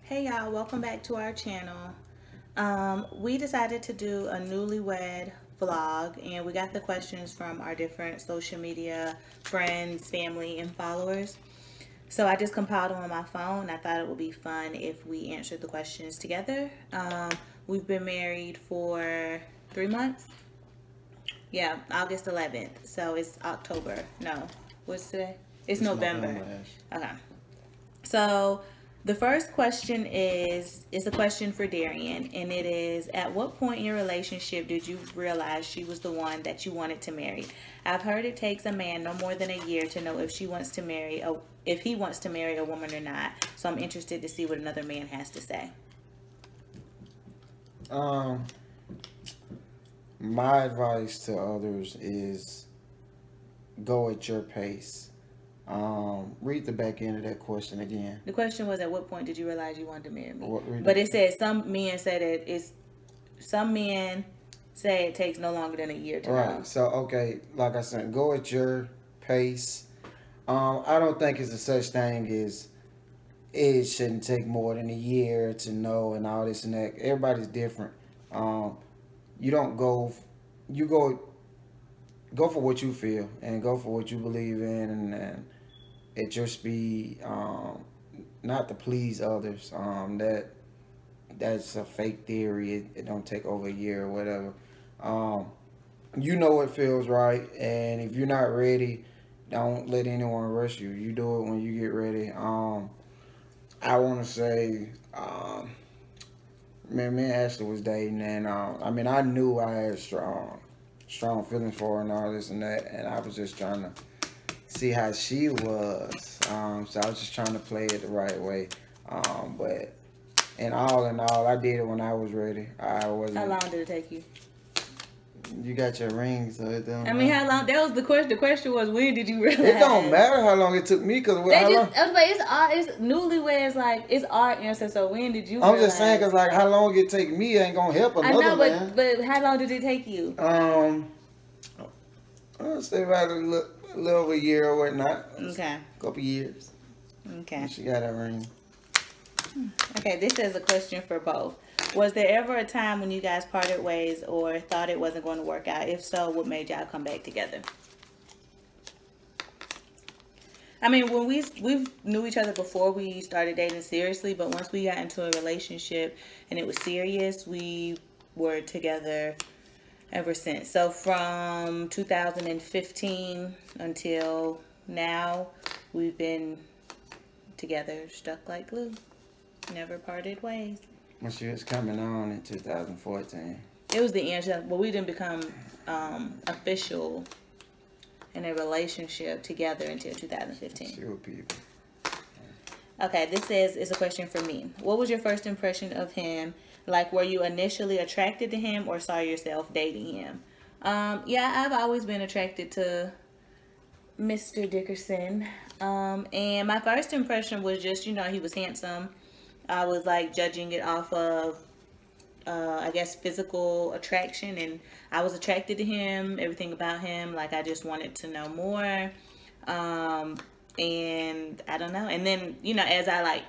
Hey y'all, welcome back to our channel. We decided to do a newlywed vlog and we got the questions from our different social media friends, family, and followers. So I just compiled them on my phone. I thought it would be fun if we answered the questions together. We've been married for 3 months. Yeah, August 11th. So it's October. No, what's today? It's November. Okay. So the first question is a question for Darian, and it is, at what point in your relationship did you realize she was the one that you wanted to marry? I've heard it takes a man no more than a year to know if he wants to marry a woman or not. So I'm interested to see what another man has to say. My advice to others is go at your pace. Read the back end of that question again. The question was, at what point did you realize you wanted to marry me? But it said some men say it takes no longer than a year to know. Right. So okay, like I said, go at your pace. I don't think it's a such thing as it shouldn't take more than a year to know and all this and that. Everybody's different. You don't go. You go for what you feel and go for what you believe in, and at your speed, not to please others. That's a fake theory. It don't take over a year or whatever. You know what feels right, and if you're not ready, don't let anyone rush you. You do it when you get ready. I want to say, man, me and Ashley was dating, and I knew I had strong feelings for her and all this and that, and I was just trying to see how she was. So I was just trying to play it the right way. But in all, I did it when I was ready. I wasn't. How long did it take you? You got your ring, so it don't. I mean, how long? That was the question. The question was, when did you realize? It don't matter how long it took me, cause it's newlyweds. Like, it's our answer. So when did you? I'm just saying, cause like how long it take me ain't gonna help another man. but how long did it take you? I'll say about a little over a year or whatnot. Okay. A couple years. Okay. She got that ring. Okay, this is a question for both. Was there ever a time when you guys parted ways or thought it wasn't going to work out? If so, what made y'all come back together? I mean, when we knew each other before we started dating seriously, but once we got into a relationship and it was serious, we were together ever since. So from 2015 until now, we've been together, stuck like glue. Never parted ways. When she was coming on in 2014. It was the end, but we didn't become official in a relationship together until 2015. Sure, people. Okay, this is a question for me. What was your first impression of him? Like, were you initially attracted to him or saw yourself dating him? Yeah, I've always been attracted to Mr. Dickerson. And my first impression was just, he was handsome. I was like judging it off of, I guess, physical attraction, and I was attracted to him, everything about him. Like, I just wanted to know more. And I don't know. And then, as I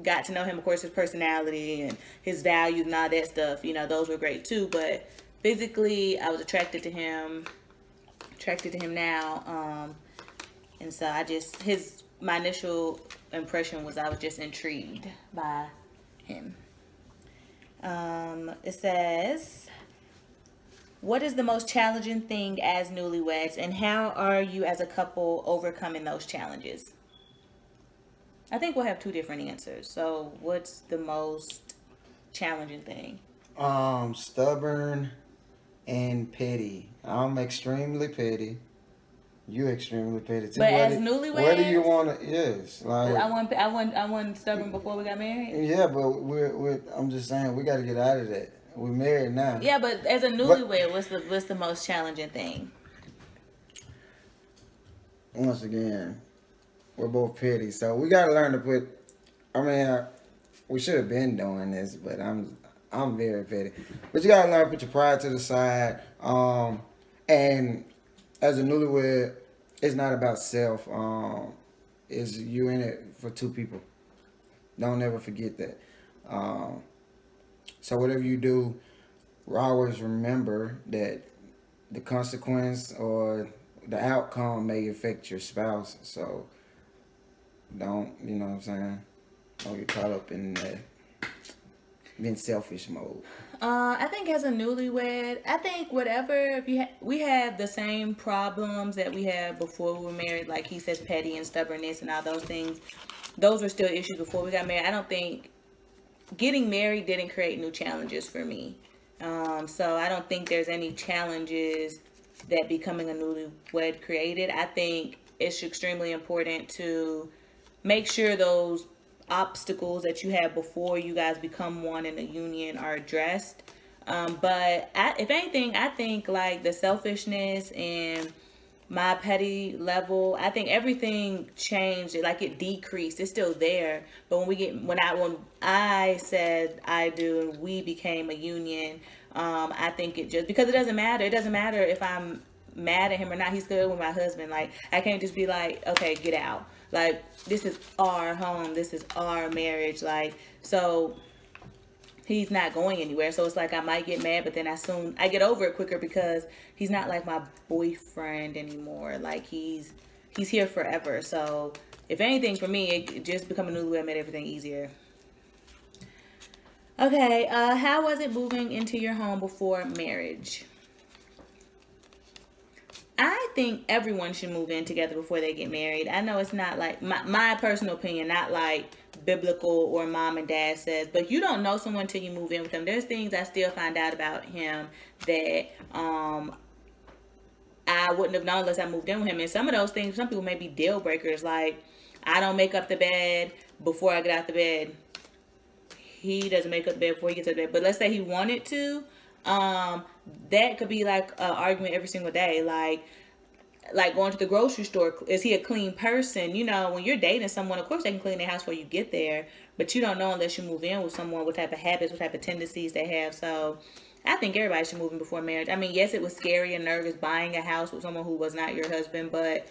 got to know him, of course, his personality and his values and all that stuff, those were great too. But physically, I was attracted to him now. And so my initial impression was I was just intrigued by him. It says, what is the most challenging thing as newlyweds, and how are you as a couple overcoming those challenges? I think we'll have two different answers. So what's the most challenging thing? Stubborn and petty. I'm extremely petty. You extremely petty too. But as newlyweds, where do you want to? Yes, like I wasn't stubborn before we got married. Yeah, but I'm just saying we got to get out of that. We're married now. Yeah, but as a newlywed, what's the most challenging thing? Once again, we're both petty, so we got to learn to put. We should have been doing this, but I'm very petty. But you got to learn to put your pride to the side. And as a newlywed, it's not about self. Is you in it for two people. Don't ever forget that. So whatever you do, always remember that the consequence or the outcome may affect your spouse. So don't, you know what I'm saying? Don't get caught up in that being selfish mode. I think as a newlywed, I think whatever, if we have the same problems that we had before we were married, like he says, petty and stubbornness and all those things. Those were still issues before we got married. I don't think getting married didn't create new challenges for me. So I don't think there's any challenges that becoming a newlywed created. I think it's extremely important to make sure those obstacles that you had before you guys become one in a union are addressed. If anything, I think like the selfishness and my petty level, I think everything changed. Like it decreased. It's still there, but when I said I do and we became a union, I think it just, because it doesn't matter. It doesn't matter if I'm mad at him or not. He's good with my husband. Like I can't just be like, okay, get out. Like this is our home. This is our marriage. Like so. He's not going anywhere. So it's like I might get mad, but then I get over it quicker because he's not like my boyfriend anymore. Like he's here forever. So if anything, for me, it just becoming a newlywed made everything easier. Okay, how was it moving into your home before marriage? I think everyone should move in together before they get married. I know it's not like my personal opinion, not like biblical or mom and dad says, but you don't know someone till you move in with them. There's things I still find out about him that I wouldn't have known unless I moved in with him. And some of those things, some people may be deal breakers. Like I don't make up the bed before I get out the bed. He doesn't make up the bed before he gets out the bed. But let's say he wanted to, that could be like an argument every single day. Like going to the grocery store, is he a clean person? You know, when you're dating someone, of course they can clean their house before you get there, but you don't know unless you move in with someone what type of habits, what type of tendencies they have. So I think everybody should move in before marriage. I mean, yes, it was scary and nervous buying a house with someone who was not your husband, but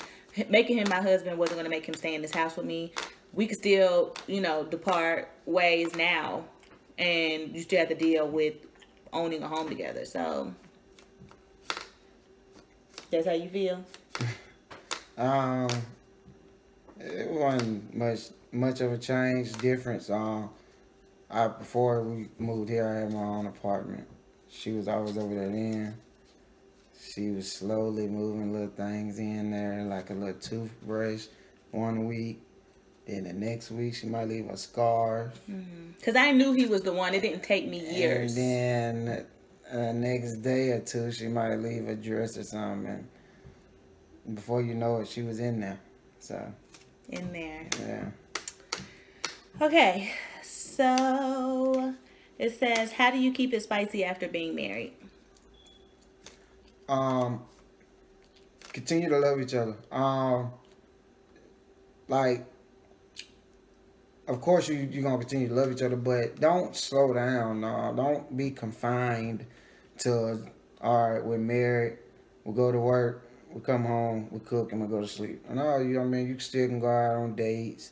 making him my husband wasn't going to make him stay in this house with me. We could still, you know, depart ways now, and you still have to deal with owning a home together. So that's how you feel? It wasn't much of a change, difference. Before we moved here, I had my own apartment. She was always over there then. She was slowly moving little things in there, like a little toothbrush one week. Then the next week, she might leave a scarf. Because I knew he was the one. It didn't take me years. And then the next day or two, she might leave a dress or something. And before you know it, she was in there. So. In there. Yeah. Okay. So it says, how do you keep it spicy after being married? Continue to love each other. Like, of course you're gonna continue to love each other, but don't slow down. Don't be confined to, all right, we're married, we go to work, we come home, we cook, and we go to sleep. No, you still can go out on dates,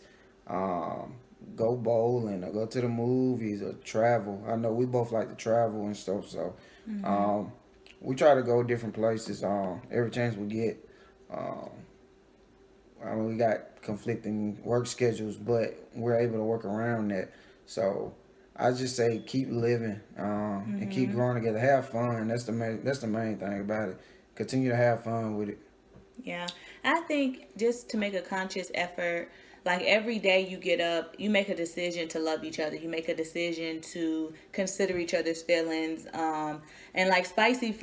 go bowling, or go to the movies, or travel. I know we both like to travel and stuff, so we try to go different places every chance we get. We got conflicting work schedules, but we're able to work around that. So I just say keep living and keep growing together. Have fun. That's the main thing about it. Continue to have fun with it. Yeah, I think just to make a conscious effort, like every day you get up, you make a decision to love each other. You make a decision to consider each other's feelings. And like spicy,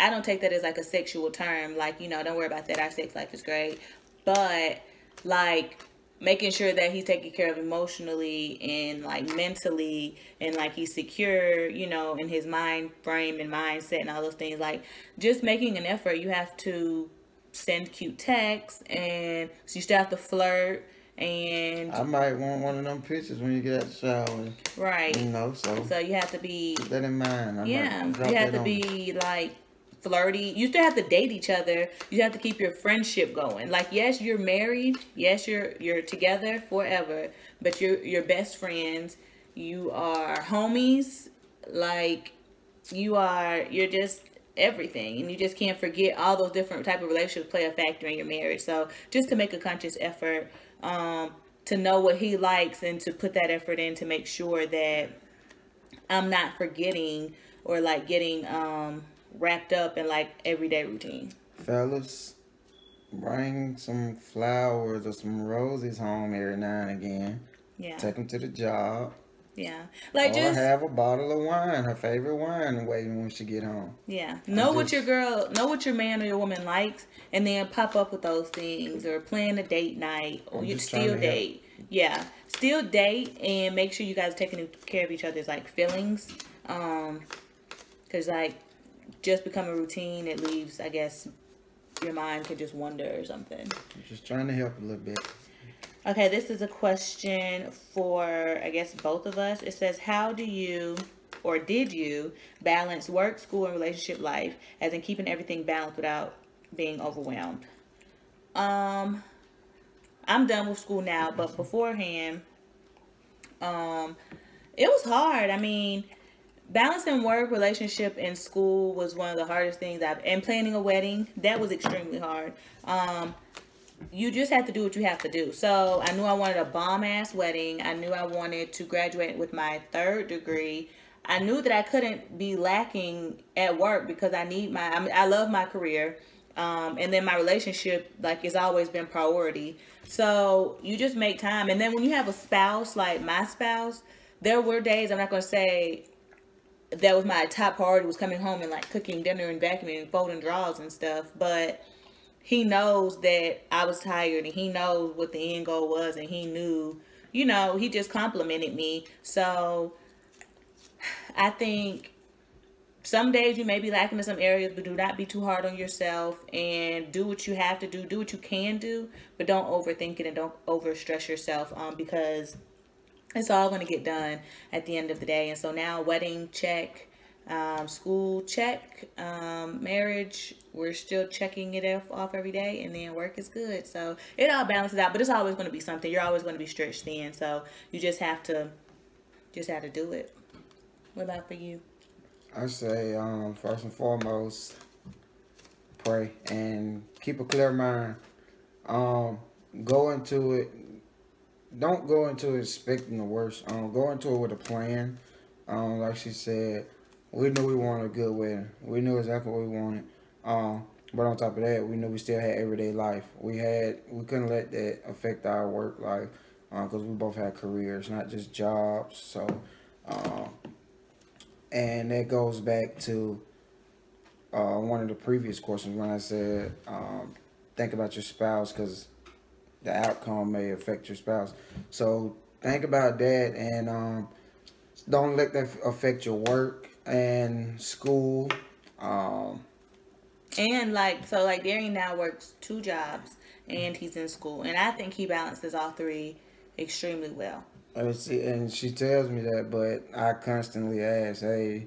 I don't take that as like a sexual term. Like, don't worry about that. Our sex life is great. But like making sure that he's taken care of emotionally and like mentally, and like he's secure, in his mind frame and mindset and all those things. Like just making an effort. You have to send cute texts, and so you still have to flirt. And I might want one of them pictures when you get out the shower. Right. So you have to be, keep that in mind. you have to be like flirty. You still have to date each other. You have to keep your friendship going. Like, yes, you're married. Yes, you're together forever, but you're best friends. You are homies. Like, you're just everything, and you just can't forget all those different type of relationships play a factor in your marriage. So just to make a conscious effort to know what he likes and to put that effort in to make sure that I'm not forgetting or like getting wrapped up in like everyday routine. Fellas, bring some flowers or some roses home every now and again. Yeah. Take them to the job. Yeah. Like, or just have a bottle of wine, her favorite wine, waiting when she get home. Yeah. Know what your man or your woman likes, and then pop up with those things, or plan a date night, or you still date. Yeah. Still date, and make sure you guys are taking care of each other's like feelings. Because like just become a routine, it leaves, I guess, your mind could just wander or something. Just trying to help a little bit. Okay, this is a question for, I guess, both of us. It says, how do you, or did you, balance work, school, and relationship life, as in keeping everything balanced without being overwhelmed? I'm done with school now, but beforehand, it was hard. I mean, balancing work, relationship, and school was one of the hardest things and planning a wedding, that was extremely hard. You just have to do what you have to do. So I knew I wanted a bomb-ass wedding. I knew I wanted to graduate with my 3rd degree. I knew that I couldn't be lacking at work because I love my career. And then my relationship, like, it's always been priority. So you just make time. And then when you have a spouse, like my spouse, there were days, I'm not going to say that was my top priority, was coming home and like cooking dinner and vacuuming and folding drawers and stuff. But he knows that I was tired, and he knows what the end goal was, and he knew, he just complimented me. So I think some days you may be lacking in some areas, but do not be too hard on yourself, and do what you have to do what you can do, but don't overthink it and don't overstress yourself, because it's all going to get done at the end of the day. And so now, wedding, check. School, check. Marriage, we're still checking it off every day, and then work is good. So it all balances out, but it's always going to be something. You're always going to be stretched thin, so you just have to do it. What about for you? I say, first and foremost, pray and keep a clear mind. Go into it. Don't go into it expecting the worst. Go into it with a plan. Like she said, we knew we wanted a good wedding. We knew exactly what we wanted. But on top of that, we knew we still had everyday life. We couldn't let that affect our work life, because we both had careers, not just jobs. So, and that goes back to one of the previous questions when I said, think about your spouse, because the outcome may affect your spouse. So think about that, and don't let that affect your work and school. And like Darian now works 2 jobs, and he's in school, and I think he balances all 3 extremely well. And she tells me that, but I constantly ask, hey,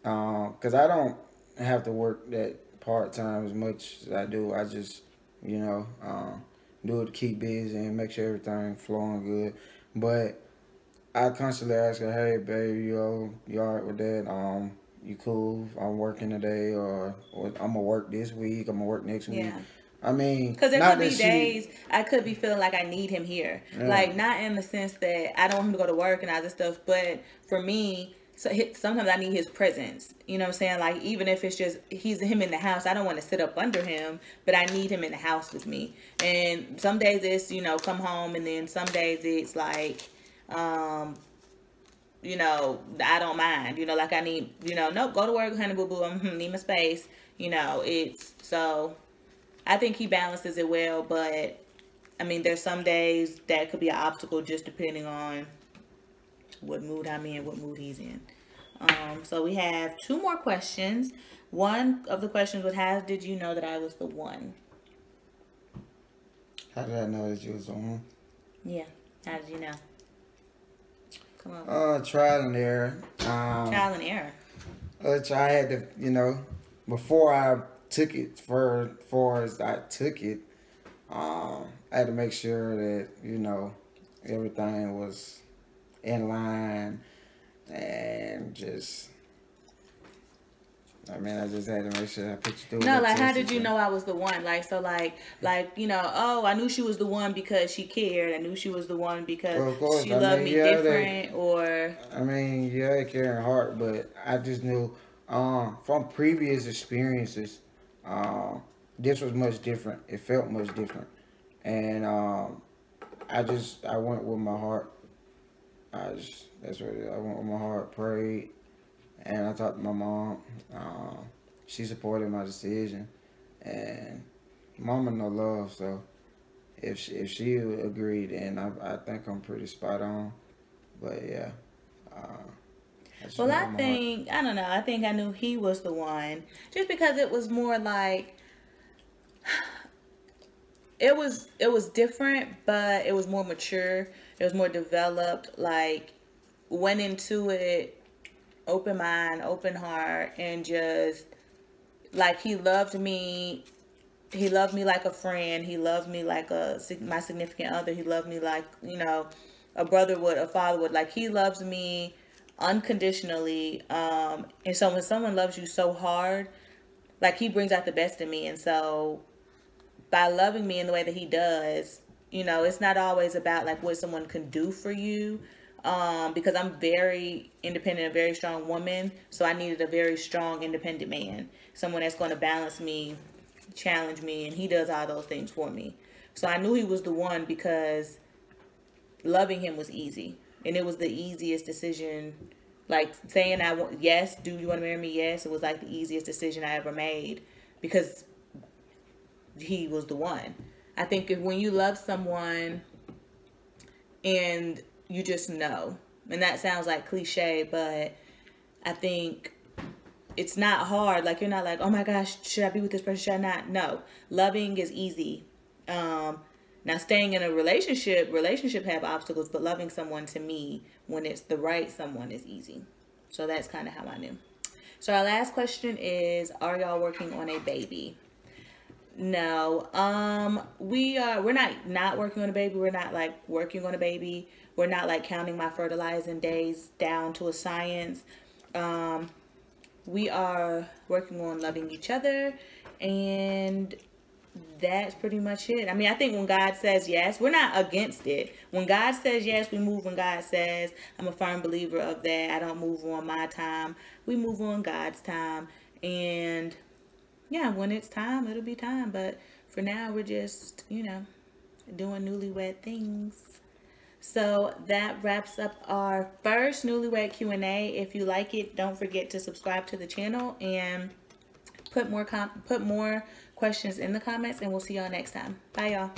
because I don't have to work that part-time as much as I do. I just, do it to keep busy and make sure everything flowing good. But I constantly ask her, hey, babe, you all right with that? You cool? I'm working today, or I'm going to work this week, I'm going to work next week. Yeah. I mean, because there could be days I could be feeling like I need him here. Yeah. Like, not in the sense that I don't want him to go to work and all this stuff, but for me, sometimes I need his presence. You know what I'm saying? Like, even if it's just him in the house, I don't want to sit up under him, but I need him in the house with me. And some days it's, come home, and then some days it's like, I don't mind. Like I need, nope, go to work, honey, boo boo. I need my space. It's so. I think he balances it well, but I mean, there's some days that could be an obstacle just depending on what mood I'm in, what mood he's in. So we have 2 more questions. One of the questions was, how did you know that I was the one? How did I know that you was the one? Yeah. How did you know? Come on. Trial and error. Trial and error. Which I had to, before I took it for far as I took it, I had to make sure that, you know, everything was in line, and just, I mean, I just had to make sure I put you through. No, like, how did you know I was the one? Like, so, like, you know, oh, I knew she was the one because she cared. I knew she was the one because Well, of course, she I loved mean, me yeah, different, or... I mean, yeah, they care in heart, but I just knew, from previous experiences, this was much different. It felt much different, and I went with my heart. That's what it is. I went with my heart, prayed, and I talked to my mom. She supported my decision, and mama no love, so if she agreed, then I think I'm pretty spot on. But yeah, Well, I think, I don't know, I think I knew he was the one just because it was more like, it was different, but it was more mature. It was more developed. Like, went into it open mind, open heart, and just like, he loved me. He loved me like a friend. He loved me like my significant other. He loved me like, you know, a brother would, a father would. Like, he loves me unconditionally. And so when someone loves you so hard, like, he brings out the best in me. And so by loving me in the way that he does, you know, it's not always about like what someone can do for you. Because I'm very independent, a very strong woman. So I needed a very strong, independent man. Someone that's going to balance me, challenge me, and he does all those things for me. So I knew he was the one because loving him was easy. And it was the easiest decision. Like, saying yes, do you want to marry me? Yes. It was like the easiest decision I ever made because he was the one. I think when you love someone and you just know, and that sounds like cliche, but I think it's not hard. Like, you're not like, oh my gosh, should I be with this person? Should I not? No. Loving is easy. Now, staying in a relationship have obstacles, but loving someone, to me, when it's the right someone, is easy. So that's kind of how I knew. So our last question is, are y'all working on a baby? No. We're not working on a baby. We're not like working on a baby. We're not like counting my fertilizing days down to a science. We are working on loving each other, and that's pretty much it. I mean, I think when God says yes, we're not against it. When God says yes, we move when God says. I'm a firm believer of that. I don't move on my time. We move on God's time. And yeah, when it's time, it'll be time. But for now, we're just, you know, doing newlywed things. So that wraps up our first Newlywed Q&A. If you like it, don't forget to subscribe to the channel and put more questions in the comments, and we'll see y'all next time. Bye, y'all.